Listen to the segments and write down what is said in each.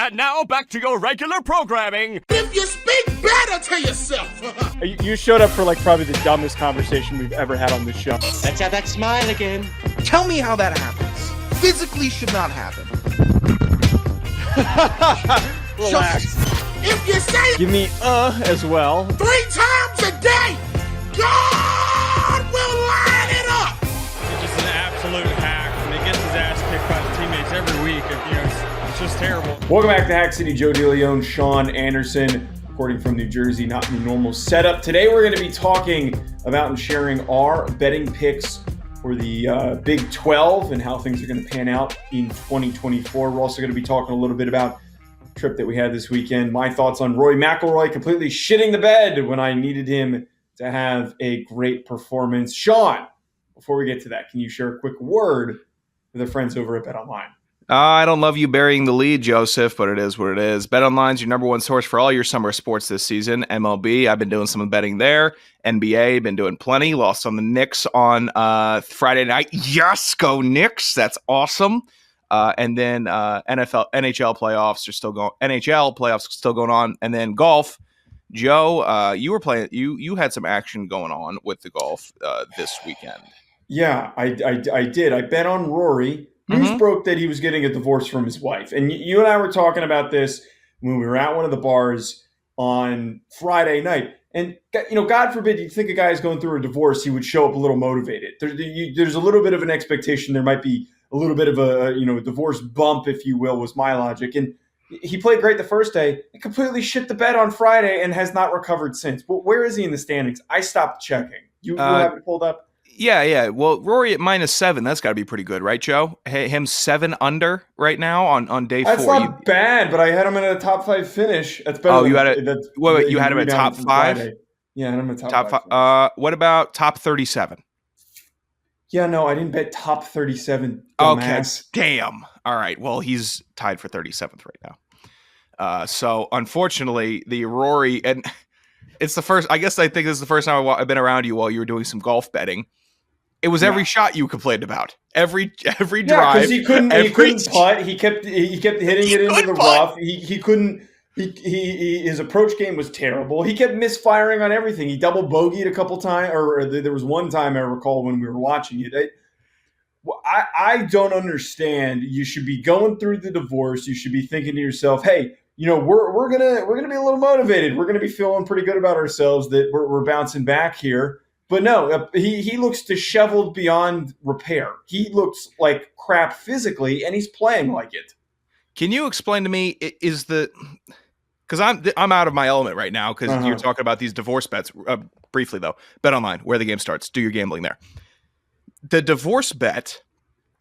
And now back to your regular programming. If you speak better to yourself. You showed up for probably the dumbest conversation we've ever had on this show. Let's have that smile again. Tell me how that happens. Physically should not happen. Relax. If you say it Give me as well. 3 times a day, God will line it up. He's just an absolute hack, and he gets his ass kicked by the teammates every week. It's just terrible. Welcome back to Hack City. Joe DeLeone, Sean Anderson, recording from New Jersey, not in the normal setup. Today we're going to be talking about and sharing our betting picks for the Big 12 and how things are going to pan out in 2024. We're also going to be talking a little bit about the trip that we had this weekend. My thoughts on Rory McIlroy completely shitting the bed when I needed him to have a great performance. Sean, before we get to that, can you share a quick word with our friends over at BetOnline? I don't love you burying the lead, Joseph, but it is what it is. BetOnline's your number one source for all your summer sports this season. MLB, I've been doing some betting there. NBA, been doing plenty. Lost on the Knicks on Friday night. Yes, go Knicks. That's awesome. And then NHL playoffs are still going. NHL playoffs still going on. And then golf. Joe, you were playing. You had some action going on with the golf this weekend. Yeah, I did. I bet on Rory. News broke that he was getting a divorce from his wife. And you and I were talking about this when we were at one of the bars on Friday night. And, God forbid you think a guy is going through a divorce, he would show up a little motivated. There's a little bit of an expectation. There might be a little bit of a divorce bump, if you will, was my logic. And he played great the first day and completely shit the bed on Friday and has not recovered since. But where is he in the standings? I stopped checking. You have it pulled up? Yeah. Well, Rory at -7, that's got to be pretty good, right, Joe? Him 7 under right now on day 4. That's not bad, but I had him in a top 5 finish. That's better. Oh, you had it. Wait, you had him at top 5? Yeah, I had him at top 5. What about top 37? Yeah, no, I didn't bet top 37. Okay, damn. All right, well, he's tied for 37th right now. So, unfortunately, the Rory, and it's the first, I think this is the first time I've been around you while you were doing some golf betting. It was every shot you complained about. Every drive. Yeah, because he couldn't putt. He kept hitting it into the rough. He couldn't. His approach game was terrible. He kept misfiring on everything. He double bogeyed a couple times, or there was one time I recall when we were watching it. I don't understand. You should be going through the divorce. You should be thinking to yourself, hey, we're gonna be a little motivated. We're gonna be feeling pretty good about ourselves that we're bouncing back here. But no, he looks disheveled beyond repair. He looks like crap physically, and he's playing like it. Can you explain to me, because I'm out of my element right now because you're talking about these divorce bets. Briefly, though, BetOnline, where the game starts. Do your gambling there. The divorce bet,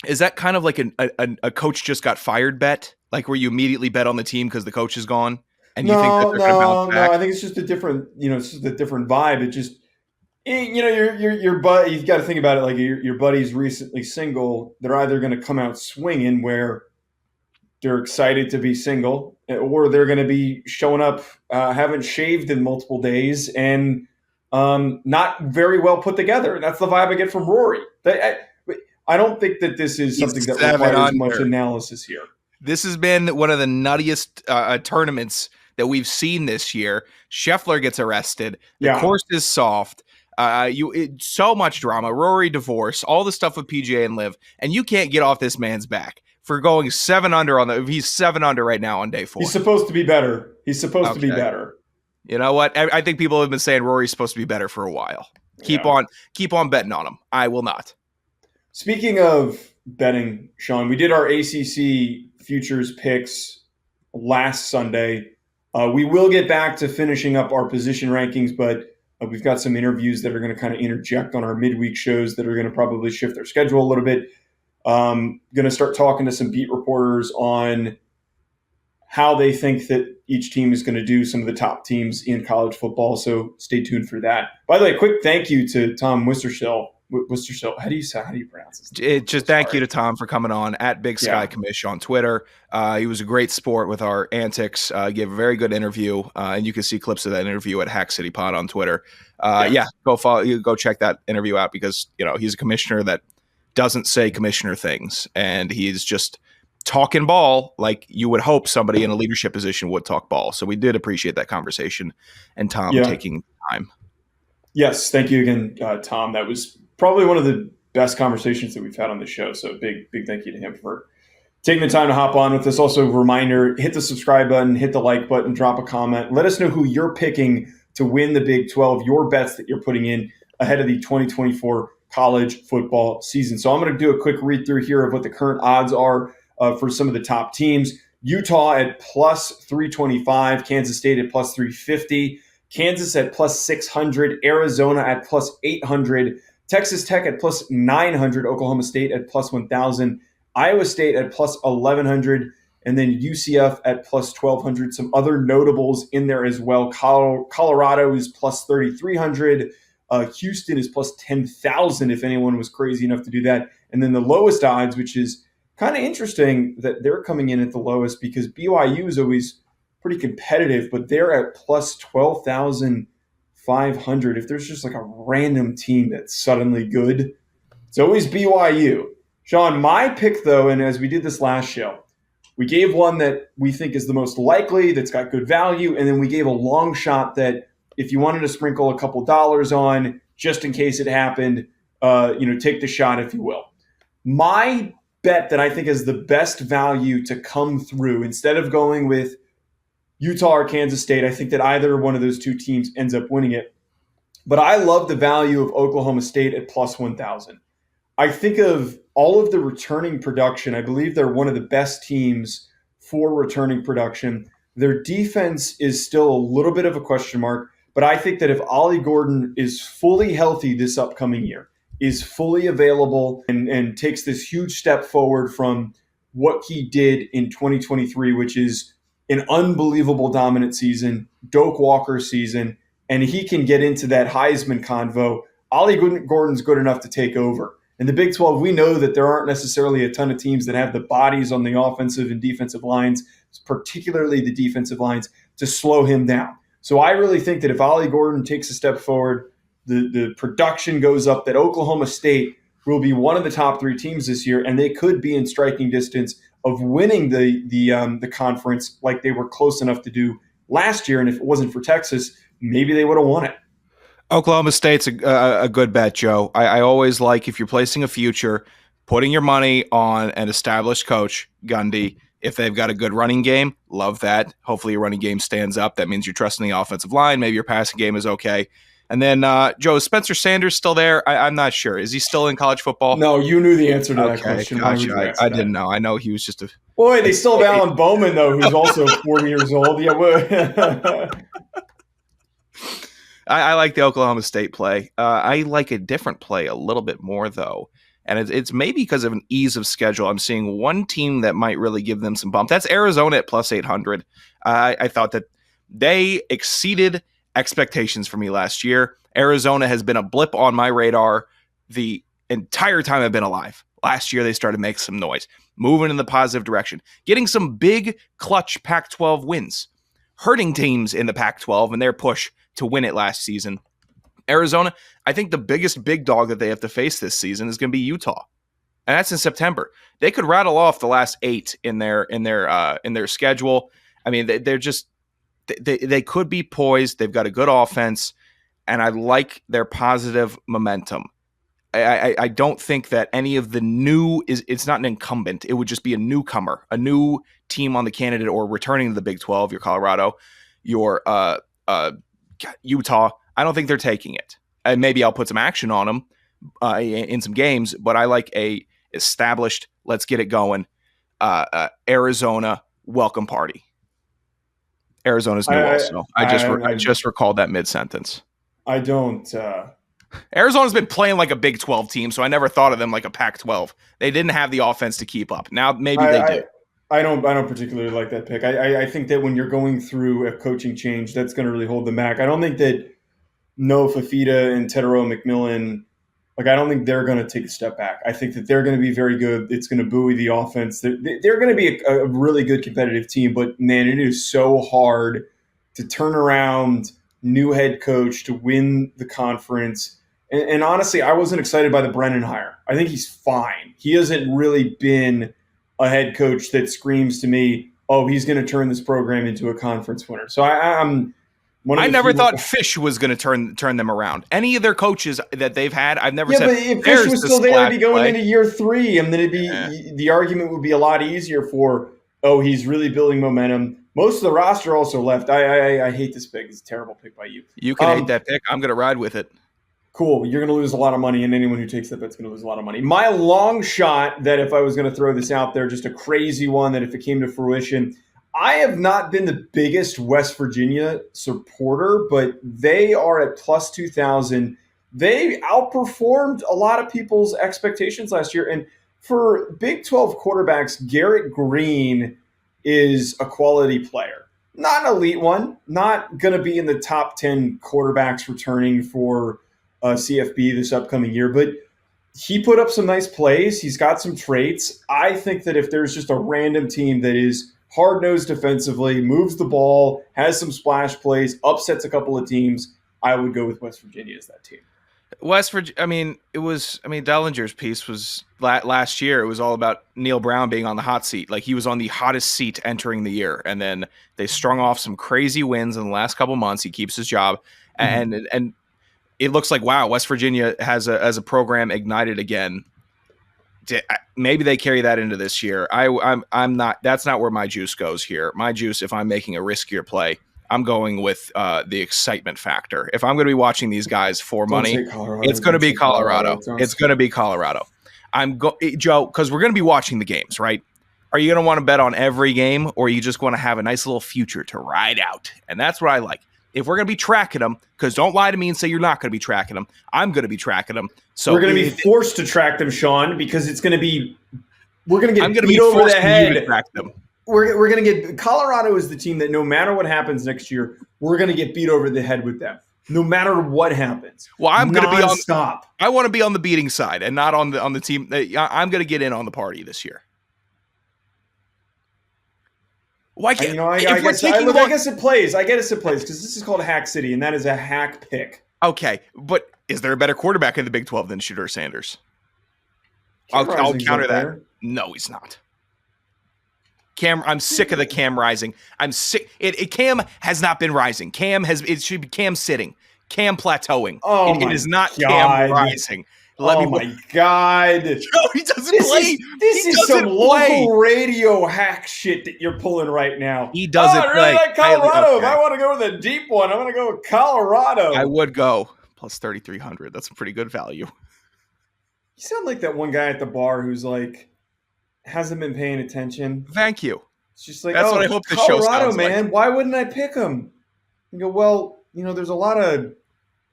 is that kind of like a coach just got fired bet? Like where you immediately bet on the team because the coach is gone? And you think that they're going to bounce back? No, I think it's just a different, it's just a different vibe. It just... your buddy, you've got to think about it like your buddy's recently single. They're either going to come out swinging where they're excited to be single, or they're going to be showing up, haven't shaved in multiple days and not very well put together. That's the vibe I get from Rory. I don't think that this is something that requires much analysis here. This has been one of the nuttiest tournaments that we've seen this year. Scheffler gets arrested. The course is soft. So much drama, Rory divorce, all the stuff with PGA and Liv, and you can't get off this man's back for going 7 under he's 7 under right now on day 4. He's supposed to be better. To be better. You know what? I think people have been saying Rory's supposed to be better for a while. Keep on betting on him. I will not. Speaking of betting, Sean, we did our ACC futures picks last Sunday. We will get back to finishing up our position rankings, but we've got some interviews that are going to kind of interject on our midweek shows that are going to probably shift their schedule a little bit. Going to start talking to some beat reporters on how they think that each team is going to do, some of the top teams in college football. So stay tuned for that. By the way, quick thank you to Tom Wistershell. How do you pronounce this? Just thank you to Tom for coming on at Big Sky Commish on Twitter. He was a great sport with our antics. Gave a very good interview, and you can see clips of that interview at Hack City Pod on Twitter. Go check that interview out because he's a commissioner that doesn't say commissioner things, and he's just talking ball like you would hope somebody in a leadership position would talk ball. So we did appreciate that conversation and Tom taking time. Yes, thank you again, Tom. That was probably one of the best conversations that we've had on the show. So big thank you to him for taking the time to hop on with us. Also, a reminder, hit the subscribe button, hit the like button, drop a comment. Let us know who you're picking to win the Big 12, your bets that you're putting in ahead of the 2024 college football season. So I'm going to do a quick read through here of what the current odds are for some of the top teams. Utah at plus 325, Kansas State at plus 350, Kansas at plus 600, Arizona at plus 800, Texas Tech at plus 900, Oklahoma State at plus 1,000, Iowa State at plus 1,100, and then UCF at plus 1,200. Some other notables in there as well. Colorado is plus 3,300. Houston is plus 10,000 if anyone was crazy enough to do that. And then the lowest odds, which is kind of interesting that they're coming in at the lowest because BYU is always pretty competitive, but they're at plus 12,500. If there's just like a random team that's suddenly good, it's always BYU. Sean, my pick, though, and as we did this last show, we gave one that we think is the most likely, that's got good value, and then we gave a long shot that if you wanted to sprinkle a couple dollars on, just in case it happened, take the shot, if you will. My bet that I think is the best value to come through, instead of going with Utah or Kansas State, I think that either one of those two teams ends up winning it. But I love the value of Oklahoma State at plus 1,000. I think of all of the returning production. I believe they're one of the best teams for returning production. Their defense is still a little bit of a question mark, but I think that if Ollie Gordon is fully healthy this upcoming year, is fully available and takes this huge step forward from what he did in 2023, which is an unbelievable dominant season, Doak Walker season, and he can get into that Heisman convo, Ollie Gordon's good enough to take over. In the Big 12, we know that there aren't necessarily a ton of teams that have the bodies on the offensive and defensive lines, particularly the defensive lines, to slow him down. So I really think that if Ollie Gordon takes a step forward, the production goes up, that Oklahoma State will be one of the top three teams this year, and they could be in striking distance of winning the conference like they were close enough to do last year. And if it wasn't for Texas, maybe they would have won it. Oklahoma State's a good bet, Joe. I always like, if you're placing a future, putting your money on an established coach, Gundy. If they've got a good running game, love that. Hopefully your running game stands up. That means you're trusting the offensive line. Maybe your passing game is okay. And then, Joe, is Spencer Sanders still there? I'm not sure. Is he still in college football? No, you knew the answer to that question. Gotcha. I didn't know. I know he was just a... Boy, they still have Alan Bowman, though, who's also 40 years old. Yeah, I like the Oklahoma State play. I like a different play a little bit more, though. And it's maybe because of an ease of schedule. I'm seeing one team that might really give them some bump. That's Arizona at plus 800. I thought that they exceeded expectations for me last year. Arizona has been a blip on my radar the entire time I've been alive. Last year, they started making some noise, moving in the positive direction, getting some big clutch Pac-12 wins, hurting teams in the Pac-12 and their push to win it last season. Arizona, I think the biggest big dog that they have to face this season is going to be Utah, and that's in September. They could rattle off the last 8 in their schedule. I mean, they're just they could be poised. They've got a good offense, and I like their positive momentum. I don't think that any of the new it's not an incumbent. It would just be a newcomer, a new team on the candidate or returning to the Big 12. Your Colorado, your Utah. I don't think they're taking it. And maybe I'll put some action on them in some games, but I like a established, let's get it going, Arizona welcome party. Arizona's new also. I just recalled that mid-sentence. I don't... Arizona's been playing like a Big 12 team, so I never thought of them like a Pac-12. They didn't have the offense to keep up. Now maybe they do. I don't particularly like that pick. I think that when you're going through a coaching change, that's going to really hold them back. I don't think that Noah Fafita and Tedero McMillan, I don't think they're going to take a step back. I think that they're going to be very good. It's going to buoy the offense. They're going to be a really good competitive team, but man, it is so hard to turn around, new head coach, to win the conference. And honestly, I wasn't excited by the Brennan hire. I think he's fine. He hasn't really been a head coach that screams to me, "Oh, he's going to turn this program into a conference winner." So I'm. I never thought Fish was going to turn them around. Any of their coaches that they've had, I've never said. But if Fish was still there, it'd be going into year 3, and then the argument would be a lot easier for, oh, he's really building momentum. Most of the roster also left. I hate this pick. It's a terrible pick by you. You can hate that pick. I'm going to ride with it. Cool. You're going to lose a lot of money, and anyone who takes that bet's going to lose a lot of money. My long shot that if I was going to throw this out there, just a crazy one that if it came to fruition, I have not been the biggest West Virginia supporter, but they are at plus 2,000. They outperformed a lot of people's expectations last year. And for Big 12 quarterbacks, Garrett Green is a quality player. Not an elite one, not going to be in the top 10 quarterbacks returning for CFB this upcoming year, but he put up some nice plays. He's got some traits. I think that if there's just a random team that is hard-nosed defensively, moves the ball, has some splash plays, upsets a couple of teams, I would go with West Virginia as that team. West Virginia, Dellinger's piece was last year. It was all about Neil Brown being on the hot seat. Like, he was on the hottest seat entering the year. And then they strung off some crazy wins in the last couple months. He keeps his job. Mm-hmm. And it looks like, wow, West Virginia has a program ignited again. Maybe they carry that into this year. I'm not. That's not where my juice goes here. My juice, if I'm making a riskier play, I'm going with the excitement factor. If I'm going to be watching these guys for money, it's going to be Colorado. It's going to be Colorado. Joe, because we're going to be watching the games, right? Are you going to want to bet on every game, or are you just going to have a nice little future to ride out? And that's what I like. If we're going to be tracking them, because don't lie to me and say you're not going to be tracking them. I'm going to be tracking them. So we're going to be forced to track them, Sean, because it's going to be we're going to get beat over the head. To track them. We're going to get Colorado is the team that no matter what happens next year, we're going to get beat over the head with them. No matter what happens. Well, I'm going to be on stop. I want to be on the beating side and not on the team. I'm going to get in on the party this year. Why can't I guess it plays. I guess it plays because this is called Hack City, and that is a hack pick. Okay, but is there a better quarterback in the Big 12 than Shedeur Sanders? I'll counter that. No, he's not. Cam, I'm sick of the Cam rising. I'm sick. Cam has not been rising. It should be Cam sitting. Cam plateauing. It is not God. Cam rising. My God. No, he doesn't play. This is some local radio hack shit that you're pulling right now. He doesn't I really like Colorado. If I want to go with a deep one, I'm going to go with Colorado. I would go plus 3,300. That's a pretty good value. You sound like that one guy at the bar who's like, hasn't been paying attention. Thank you. It's just like, that's what I hope the Colorado, show sounds man. like. Why wouldn't I pick him? You go, well, there's a lot of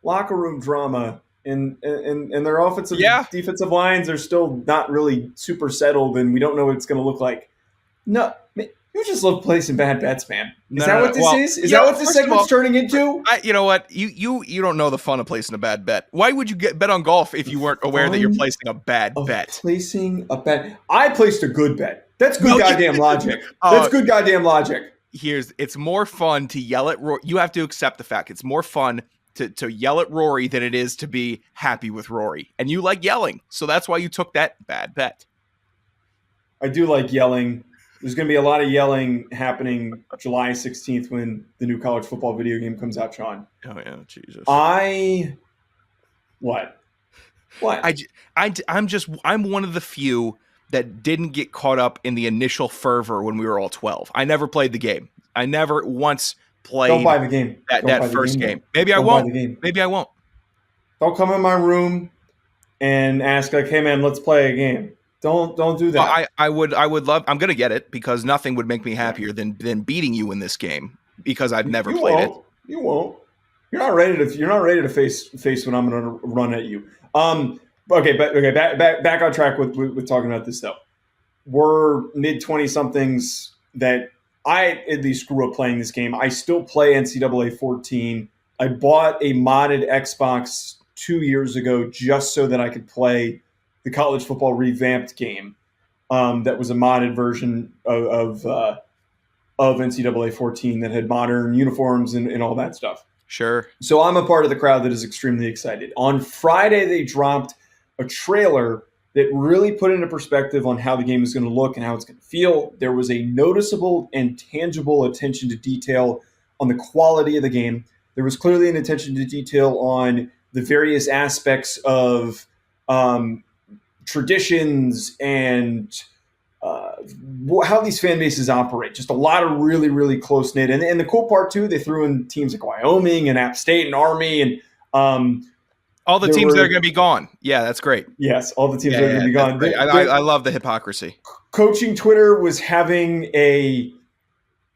locker room drama. And their offensive defensive lines are still not really super settled, and we don't know what it's going to look like. No, man, you just love placing bad bets, man. Is that what this is? Is that what this segment's turning into? You know what? You don't know the fun of placing a bad bet. Why would you bet on golf if you weren't aware that you're placing a bad bet? Placing a bet. I placed a good bet. That's good goddamn logic. That's good goddamn logic. It's more fun to yell at Rory. You have to accept the fact it's more fun to yell at Rory than it is to be happy with Rory. And you like yelling. So that's why you took that bad bet. I do like yelling. There's going to be a lot of yelling happening July 16th when the new college football video game comes out, Sean. Oh, yeah. Jesus. What? I'm one of the few that didn't get caught up in the initial fervor when we were all 12. I never played the game. I never once played. Don't buy the game. That first game. Maybe I won't. Maybe I won't. Don't come in my room and ask like, "Hey man, let's play a game." Don't do that. Well, I would love. I'm gonna get it because nothing would make me happier than beating you in this game because I've never played it. You won't. You're not ready to face when I'm gonna run at you. Back on track with talking about this though. We're mid 20-somethings that I at least grew up playing this game. I still play NCAA 14. I bought a modded Xbox 2 years ago just so that I could play the college football revamped game. That was a modded version of NCAA 14 that had modern uniforms and all that stuff. Sure. So I'm a part of the crowd that is extremely excited. On Friday, they dropped a trailer that really put into perspective on how the game is going to look and how it's going to feel. There was a noticeable and tangible attention to detail on the quality of the game. There was clearly an attention to detail on the various aspects of traditions and how these fan bases operate. Just a lot of really, really close knit. And the cool part too, they threw in teams like Wyoming and App State and Army and all the teams that are going to be gone. Yeah, that's great. Yes, all the teams that are going to be gone. I love the hypocrisy. Coaching Twitter was having a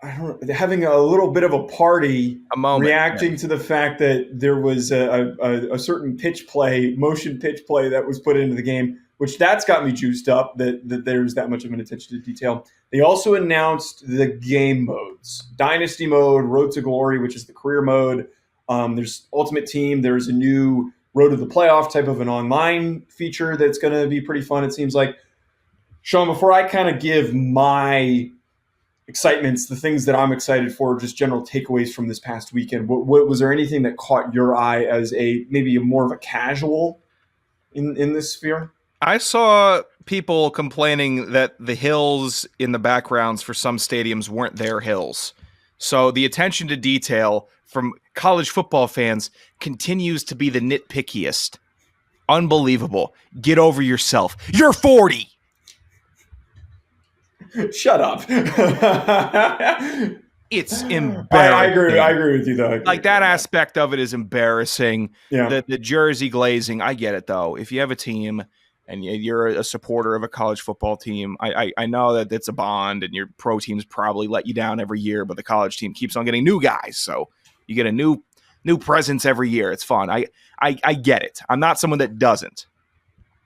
little bit of a party, a moment, reacting to the fact that there was a certain motion pitch play that was put into the game, which that's got me juiced up that there's that much of an attention to detail. They also announced the game modes: Dynasty mode, Road to Glory, which is the career mode. There's Ultimate Team. There's a new Road to the Playoff type of an online feature that's going to be pretty fun, it seems like. Sean, before I kind of give my excitements, the things that I'm excited for, just general takeaways from this past weekend, what was there anything that caught your eye as maybe more of a casual in this sphere? I saw people complaining that the hills in the backgrounds for some stadiums weren't their hills. So the attention to detail from college football fans continues to be the nitpickiest. Unbelievable. Get over yourself. You're 40. Shut up. It's embarrassing. I agree with you, though. Like, that aspect of it is embarrassing. Yeah. The jersey glazing, I get it, though. If you have a team and you're a supporter of a college football team, I know that it's a bond and your pro teams probably let you down every year, but the college team keeps on getting new guys. So you get a new presence every year. It's fun. I get it. I'm not someone that doesn't,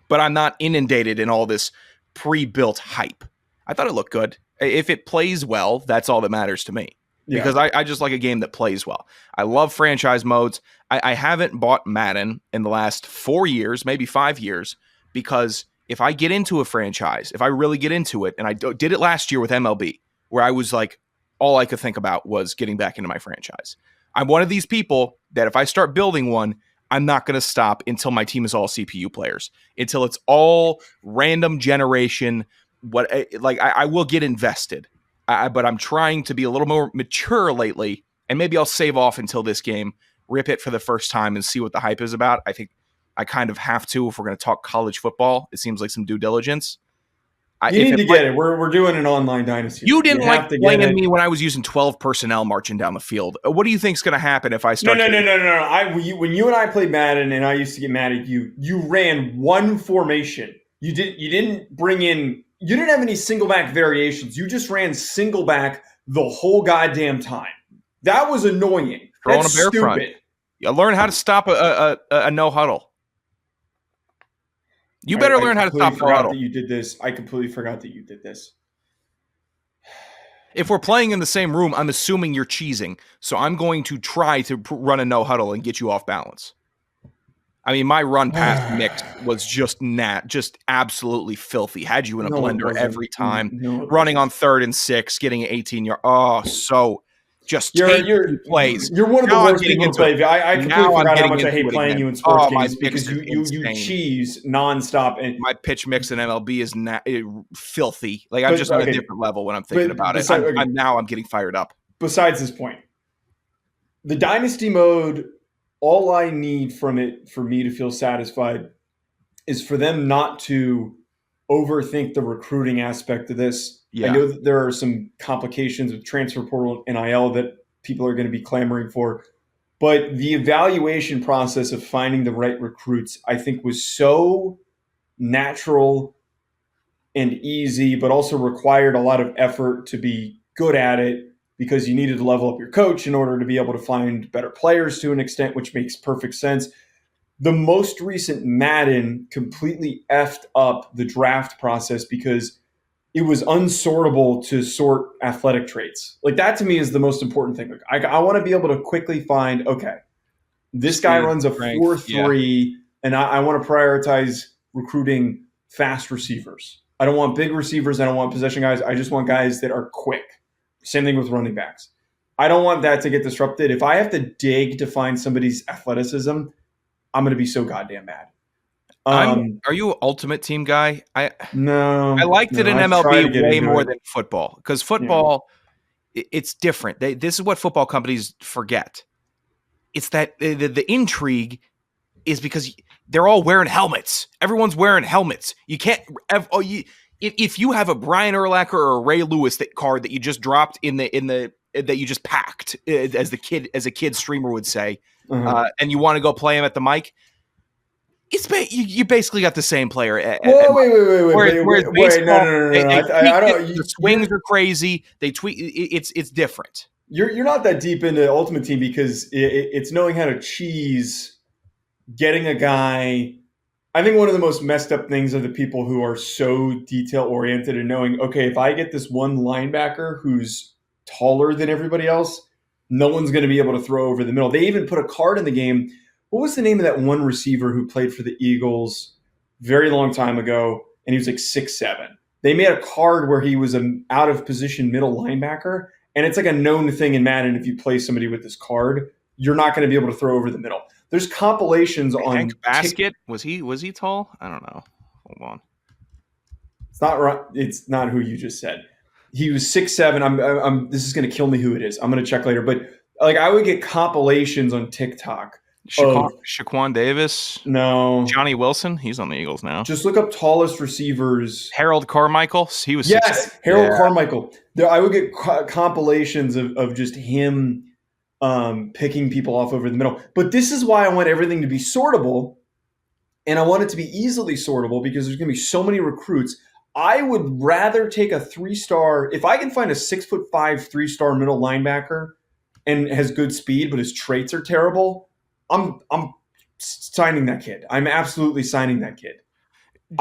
but I'm not inundated in all this pre-built hype. I thought it looked good. If it plays well, that's all that matters to me. Yeah. Because I just like a game that plays well. I love franchise modes. I haven't bought Madden in the last 4 years, maybe 5 years, because if I get into a franchise, if I really get into it, and I did it last year with MLB, where I was like, all I could think about was getting back into my franchise. I'm one of these people that if I start building one, I'm not going to stop until my team is all CPU players, until it's all random generation. I will get invested, but I'm trying to be a little more mature lately, and maybe I'll save off until this game, rip it for the first time, and see what the hype is about. I think I kind of have to if we're going to talk college football. It seems like some due diligence. You need to get it. We're doing an online dynasty. You didn't like playing me when I was using 12 personnel marching down the field. What do you think is going to happen if I start? No. When you and I played Madden, and I used to get mad at you, you ran one formation. You didn't bring in. You didn't have any single back variations. You just ran single back the whole goddamn time. That was annoying. That's a bear stupid. Front. You learn how to stop a no huddle. You better learn how to stop a huddle. You did this. I completely forgot that you did this. If we're playing in the same room, I'm assuming you're cheesing. So I'm going to try to run a no huddle and get you off balance. I mean, my run pass mix was just absolutely filthy. Had you in a blender every time. Running on 3rd and 6, getting an 18-yard. Oh, so just you're plays. You're one of the worst people to play. I completely forgot how much I hate playing you in sports games because you cheese nonstop. And my pitch mix in MLB is filthy. Like, I'm just on a different level when I'm thinking about it. I'm getting fired up. Besides this point, the Dynasty mode, all I need from it for me to feel satisfied is for them not to overthink the recruiting aspect of this. Yeah. I know that there are some complications with transfer portal and NIL that people are going to be clamoring for, but the evaluation process of finding the right recruits, I think, was so natural and easy, but also required a lot of effort to be good at it, because you needed to level up your coach in order to be able to find better players to an extent, which makes perfect sense. The most recent Madden completely effed up the draft process because it was unsortable to sort athletic traits. Like, that to me is the most important thing. Like, I want to be able to quickly find, okay, this guy runs a 4-3, and I want to prioritize recruiting fast receivers. I don't want big receivers. I don't want possession guys. I just want guys that are quick. Same thing with running backs. I don't want that to get disrupted. If I have to dig to find somebody's athleticism, I'm going to be so goddamn mad. Are you an Ultimate Team guy? No, I liked it in I try to MLB get way into more it. than football because football, it's different. This is what football companies forget. It's that the intrigue is because they're all wearing helmets. Everyone's wearing helmets. You can't. If you have a Brian Urlacher or a Ray Lewis card that you just dropped in the that you just packed, as a kid streamer would say, and you want to go play him at the mic, you basically got the same player. Whoa, wait, baseball, no. I don't. The swings are crazy. They tweak. It's different. You're not that deep into Ultimate Team because it's knowing how to cheese getting a guy. I think one of the most messed up things are the people who are so detail oriented and knowing, okay, if I get this one linebacker who's taller than everybody else, no one's going to be able to throw over the middle. They even put a card in the game. What was the name of that one receiver who played for the Eagles very long time ago? And he was like 6'7". They made a card where he was an out of position middle linebacker. And it's like a known thing in Madden. If you play somebody with this card, you're not going to be able to throw over the middle. There's compilations on Hank Basket. Was he tall? I don't know. Hold on. It's not right. It's not who you just said. He was 6'7". I'm this is going to kill me who it is. I'm going to check later. But like I would get compilations on TikTok. Shaquan Davis. No. Johnny Wilson. He's on the Eagles now. Just look up tallest receivers. Harold Carmichael. He was 6'8". Harold Carmichael. I would get compilations of just him picking people off over the middle. But this is why I want everything to be sortable, and I want it to be easily sortable because there's going to be so many recruits. I would rather take a 3-star if I can find a 6'5" 3-star middle linebacker and has good speed, but his traits are terrible. I'm signing that kid. I'm absolutely signing that kid.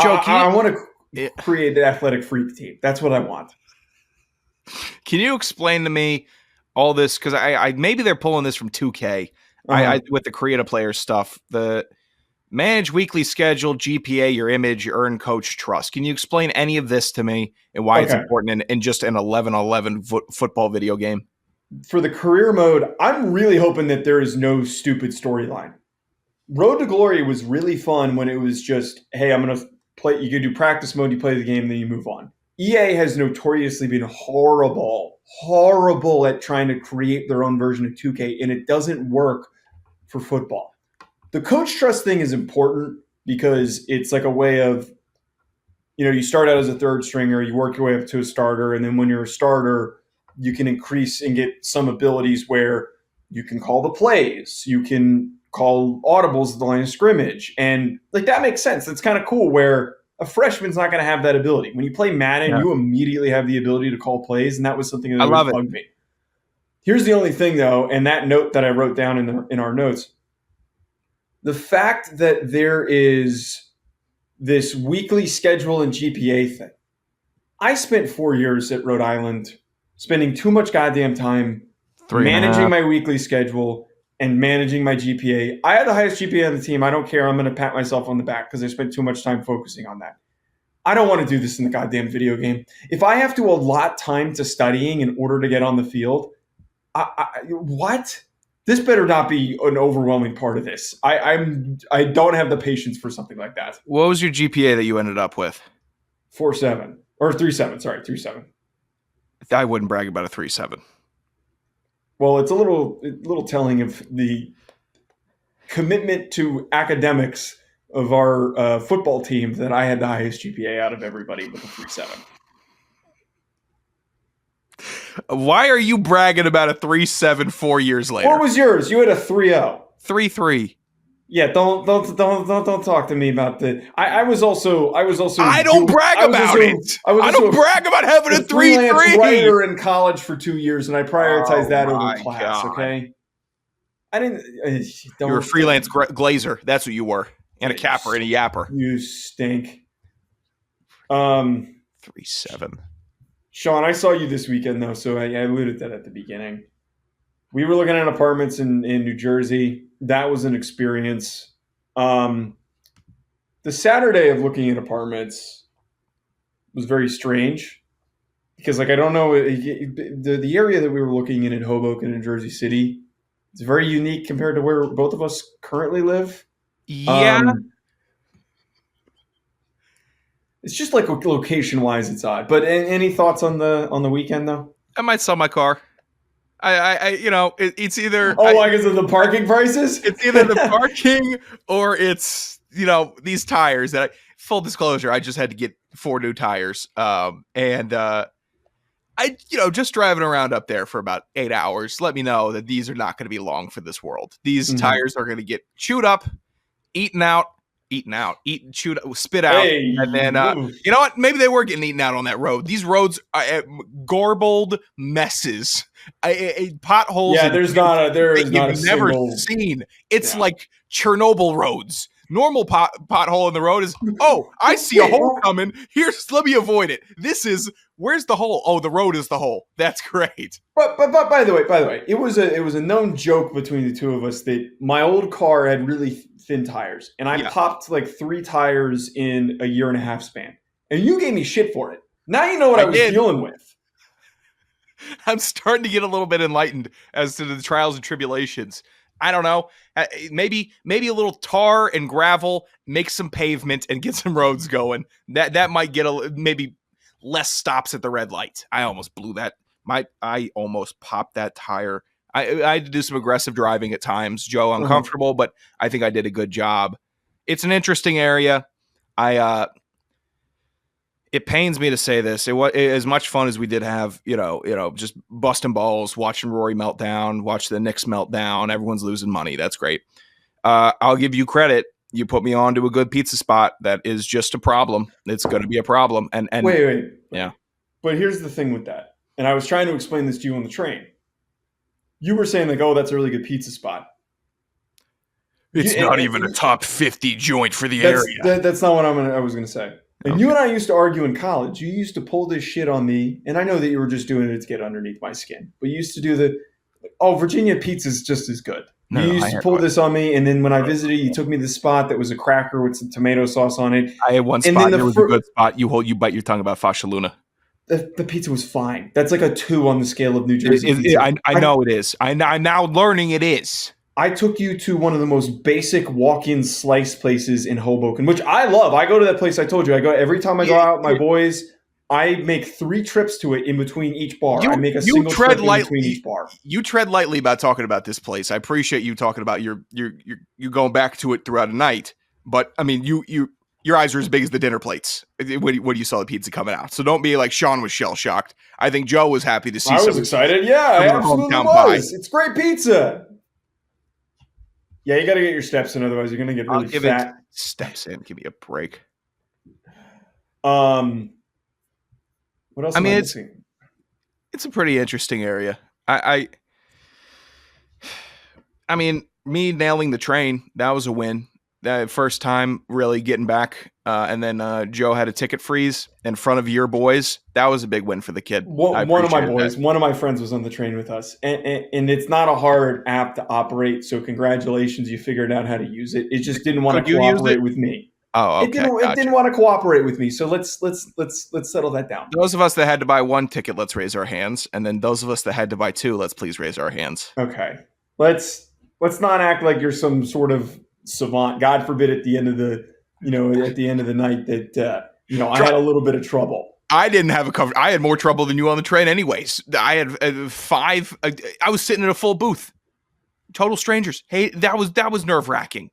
Joe, I want to create the athletic freak team. That's what I want. Can you explain to me all this? Because I maybe they're pulling this from 2K. With the create a player stuff, the manage weekly schedule, GPA, your image, you earn coach trust. Can you explain any of this to me and why it's important in just an 11-11 football video game? For the career mode, I'm really hoping that there is no stupid storyline. Road to Glory was really fun when it was just, hey, I'm going to play. You can do practice mode, you play the game, then you move on. EA has notoriously been horrible at trying to create their own version of 2K, and it doesn't work for football. The coach trust thing is important because it's like a way of, you start out as a third stringer, you work your way up to a starter, and then when you're a starter, you can increase and get some abilities where you can call the plays, you can call audibles at the line of scrimmage. And like that makes sense. That's kind of cool where a freshman's not going to have that ability. When you play Madden, you immediately have the ability to call plays, and that was something that always bugged me. Here's the only thing, though, and that note that I wrote down in our notes. The fact that there is this weekly schedule and GPA thing. I spent 4 years at Rhode Island spending too much goddamn time managing my weekly schedule and managing my GPA. I had the highest GPA on the team. I don't care. I'm going to pat myself on the back because I spent too much time focusing on that. I don't want to do this in the goddamn video game. If I have to allot time to studying in order to get on the field, what? This better not be an overwhelming part of this. I don't have the patience for something like that. What was your GPA that you ended up with? 4.7 or 3.7. Sorry, 3.7. I wouldn't brag about a 3.7. Well, it's a little telling of the commitment to academics of our football team that I had the highest GPA out of everybody with a 3.7. Why are you bragging about a 3.7 4 years later? What was yours? You had a 3.0. 3.3. Yeah, don't talk to me about the. I was also. I don't brag about it. I don't brag about having a 3.3. Writer in college for 2 years, and I prioritized that over class. God. Okay. I didn't. You were a freelance glazer. That's what you were, and a capper and a yapper. You stink. 3.7. Sean, I saw you this weekend though, so I alluded to that at the beginning. We were looking at apartments in New Jersey. That was an experience. The Saturday of looking at apartments was very strange because, I don't know, the area that we were looking in Hoboken and Jersey City, it's very unique compared to where both of us currently live. Yeah. It's just like location wise, it's odd. But any thoughts on the weekend though? I might sell my car. It's either. I guess of the parking prices. It's either the parking or it's these tires that. Full disclosure, I just had to get 4 new tires, and I just driving around up there for about 8 hours. Let me know that these are not going to be long for this world. These tires are going to get chewed up, chewed, spit out, and then you know what? Maybe they were getting eaten out on that road. These roads are garbled messes, potholes. Yeah, there is not a never single... seen. It's like Chernobyl roads. Normal pothole in the road is, I see a hole coming. Let me avoid it. This is, where's the hole? Oh, the road is the hole. That's great. But by the way, it was a known joke between the two of us that my old car had really thin tires, and I popped like 3 tires in a 1.5 year span, and you gave me shit for it. Now you know what I was dealing with. I'm starting to get a little bit enlightened as to the trials and tribulations. I don't know. Maybe a little tar and gravel, make some pavement, and get some roads going. That might get maybe less stops at the red light. I almost blew that. I almost popped that tire. I had to do some aggressive driving at times. Joe, uncomfortable, but I think I did a good job. It's an interesting area. It pains me to say this. As much fun as we did have, just busting balls, watching Rory melt down, watch the Knicks melt down. Everyone's losing money. That's great. I'll give you credit. You put me on to a good pizza spot. That is just a problem. It's going to be a problem. And wait. Yeah. But here's the thing with that. And I was trying to explain this to you on the train. You were saying like, oh, that's a really good pizza spot. It's not even a top 50 joint for the area. That's not what I was going to say. And you and I used to argue in college. You used to pull this shit on me, and I know that you were just doing it to get underneath my skin. But you used to do Virginia pizza's just as good. You used to pull this on me, and then when I visited, you took me to the spot that was a cracker with some tomato sauce on it. I had one spot. There was a good spot. You bite your tongue about Fascia Luna. The pizza was fine. That's like a 2 on the scale of New Jersey pizza. I know it is. I'm now learning it is. I took you to one of the most basic walk-in slice places in Hoboken, which I love. I go to that place. I told you. I go every time I go out with my boys. I make 3 trips to it in between each bar. I make a single trip in between each bar. You tread lightly about talking about this place. I appreciate you talking about you going back to it throughout the night. But I mean, your eyes are as big as the dinner plates when you saw the pizza coming out. So don't be like Sean was shell shocked. I think Joe was happy to see. I was excited. Yeah, I absolutely was. It's great pizza. Yeah, you got to get your steps in, otherwise you're going to get really fat. Steps in. Give me a break. What else? It's a pretty interesting area. I mean, me nailing the train, that was a win. That first time really getting back. And then Joe had a ticket freeze in front of your boys. That was a big win for the kid. One of my boys, one of my friends was on the train with us. And it's not a hard app to operate. So congratulations, you figured out how to use it. It just didn't want to cooperate with me. Oh, okay. It didn't want to cooperate with me. So let's settle that down. Those of us that had to buy 1 ticket, let's raise our hands. And then those of us that had to buy 2, let's please raise our hands. Okay. Let's not act like you're some sort of savant. God forbid at the end of the night that I had a little bit of trouble. I didn't have a cover. I had more trouble than you on the train anyways. I had 5. I was sitting in a full booth. Total strangers. Hey, that was nerve-wracking.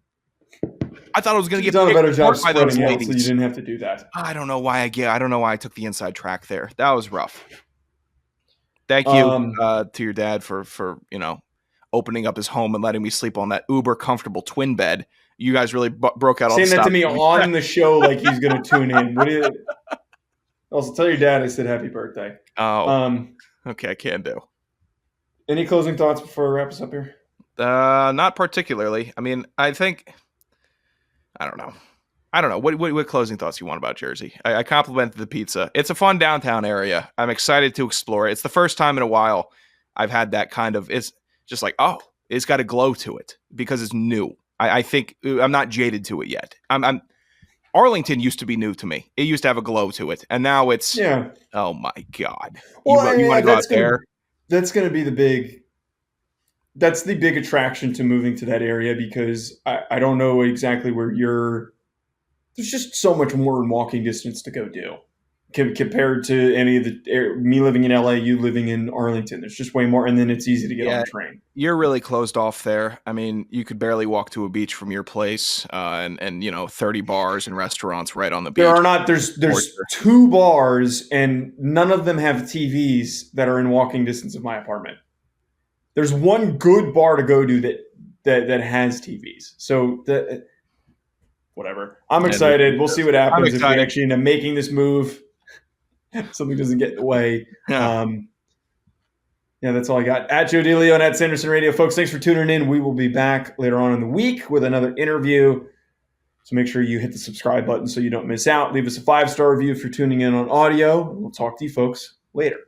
I thought I was going to get done a better job spreading out, so you didn't have to do that. I don't know why I took the inside track there. That was rough. Thank you to your dad for opening up his home and letting me sleep on that uber comfortable twin bed. You guys really broke out all the stuff. Saying that to me on the show like he's going to tune in. What do you? Also, tell your dad I said happy birthday. Oh, okay, I can do. Any closing thoughts before I wrap us up here? Not particularly. I mean, I don't know. What closing thoughts you want about Jersey? I complimented the pizza. It's a fun downtown area. I'm excited to explore it. It's the first time in a while I've had that kind of. It's just like, oh, it's got a glow to it because it's new. I think I'm not jaded to it yet. Arlington used to be new to me. It used to have a glow to it, and now it's oh my god. Well, you want to go out there? That's going to be the big attraction to moving to that area because I don't know exactly where your there's just so much more in walking distance to go do compared to any of the me living in LA, you living in Arlington. There's just way more, and then it's easy to get on a train. You're really closed off there. I mean, you could barely walk to a beach from your place, and 30 bars and restaurants right on the beach. There are not. There's 2 bars, and none of them have TVs that are in walking distance of my apartment. There's one good bar to go to that has TVs. So whatever. I'm excited. We'll see what happens if we actually end up making this move. Something doesn't get in the way. Yeah, that's all I got. At Joe DeLeone at Sanderson Radio. Folks, thanks for tuning in. We will be back later on in the week with another interview. So make sure you hit the subscribe button so you don't miss out. Leave us a 5-star review if you're tuning in on audio. We'll talk to you folks later.